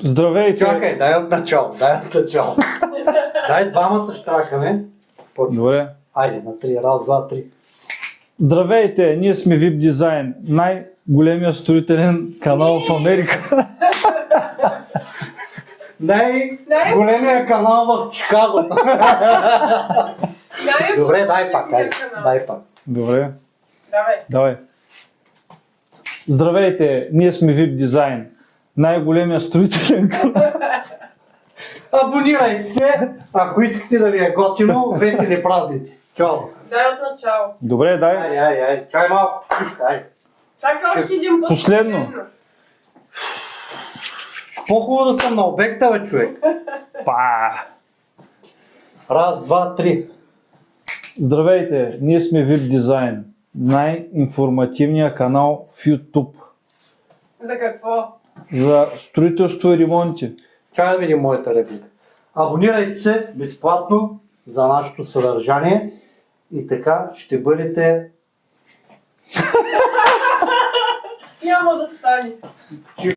Здравейте! Чакай, дай от начало. Дай двамата штракаме. Добре. Айде, на 3. Раз, два, 3. Здравейте! Ние сме VIP Design, най-големия строителен канал в Америка. Най-големия канал в Чикаго. Добре, дай пак. Добре. Давай. Давай. Здравейте! Ние сме VIP Design, най-големия строителен канал. Абонирайте се, ако искате да ви е готино, весели празници. Чао. Дай от начало. Добре, дай. Ай. Чай малко. Чакай още един път. Последно. По-хубаво да съм на обекта, бе, човек. Па! Раз, два, 3. Здравейте! Ние сме VIP Design, най-информативният канал в YouTube За какво? за строителство и ремонти. Чай да видим моята реплика. Абонирайте се безплатно за нашето съдържание и така ще бъдете Няма да стане.